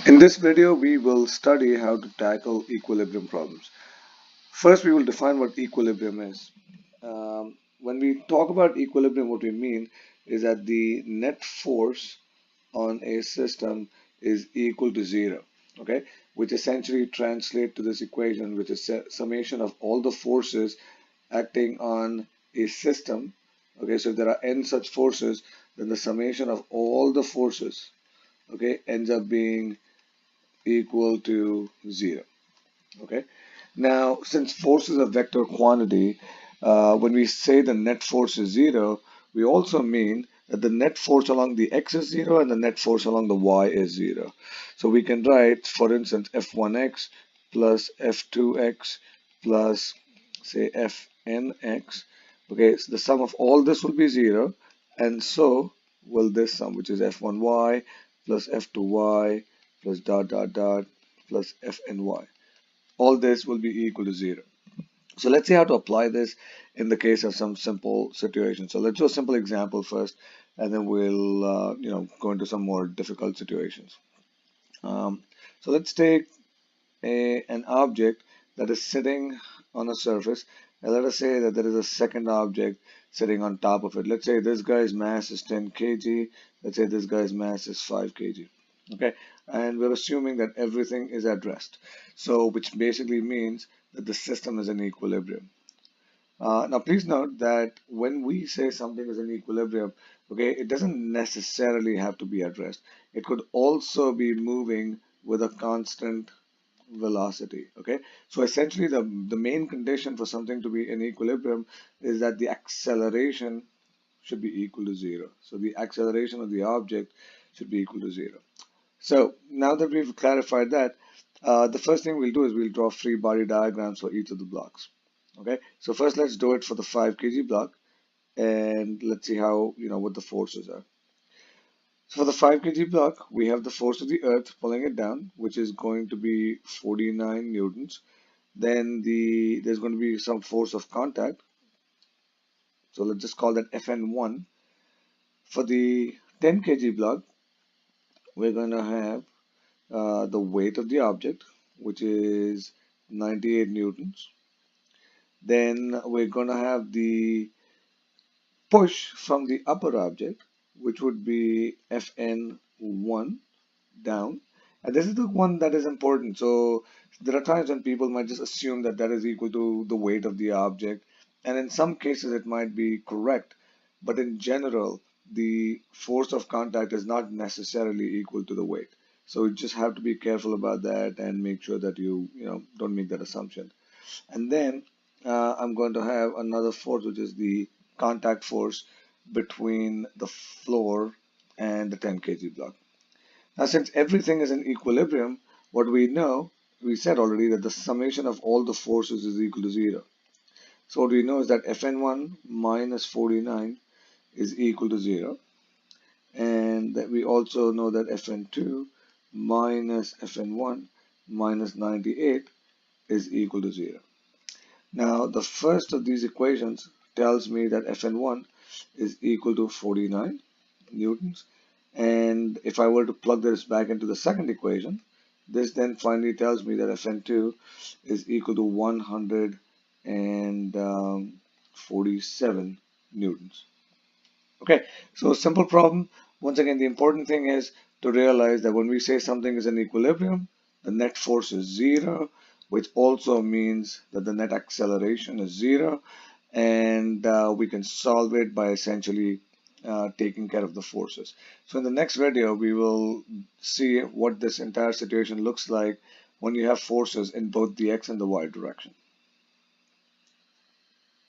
In this video, we will study how to tackle equilibrium problems. First, we will define what equilibrium is. When we talk about equilibrium, what we mean is that the net force on a system is equal to zero, okay? Which essentially translates to this equation, which is summation of all the forces acting on a system. Okay, so if there are n such forces, then the summation of all the forces, okay, ends up being equal to zero. Okay. Now, since force is a vector quantity, when we say the net force is zero, we also mean that the net force along the x is zero and the net force along the y is zero. So we can write, for instance, f1x plus f2x plus, say, fnx. Okay, so the sum of all this will be zero, and so will this sum, which is f1y plus f2y plus dot dot dot plus fny. All this will be equal to zero. So let's see how to apply this in the case of some simple situation. So let's do a simple example first, and then we'll go into some more difficult situations. So let's take an object that is sitting on a surface, and let us say that there is a second object sitting on top of it. Let's say this guy's mass is 10 kg. Let's say this guy's mass is 5 kg. Okay, and we're assuming that everything is at rest. So, which basically means that the system is in equilibrium. Now, please note that when we say something is in equilibrium, okay, it doesn't necessarily have to be at rest. It could also be moving with a constant velocity. Okay, so essentially the main condition for something to be in equilibrium is that the acceleration should be equal to zero. So the acceleration of the object should be equal to zero. So now that we've clarified that, the first thing we'll do is we'll draw free body diagrams for each of the blocks. Okay, so first let's do it for the 5 kg block, and let's see how, what the forces are. So for the 5 kg block, we have the force of the earth pulling it down, which is going to be 49 newtons. Then there's going to be some force of contact. So let's just call that Fn1. For the 10 kg block, we're going to have the weight of the object, which is 98 newtons. Then we're going to have the push from the upper object, which would be Fn1 down. And this is the one that is important. So there are times when people might just assume that that is equal to the weight of the object. And in some cases, it might be correct. But in general, the force of contact is not necessarily equal to the weight. So you just have to be careful about that and make sure that you don't make that assumption. And then I'm going to have another force, which is the contact force between the floor and the 10 kg block. Now, since everything is in equilibrium, what we know, we said already that the summation of all the forces is equal to zero. So what we know is that Fn1 minus 49 is equal to zero. And that we also know that Fn2 minus Fn1 minus 98 is equal to zero. Now, the first of these equations tells me that Fn1 is equal to 49 newtons. And if I were to plug this back into the second equation, this then finally tells me that Fn2 is equal to 147 newtons. Okay, so simple problem. Once again, the important thing is to realize that when we say something is in equilibrium, the net force is zero, which also means that the net acceleration is zero, and we can solve it by essentially taking care of the forces. So in the next video, we will see what this entire situation looks like when you have forces in both the x and the y direction.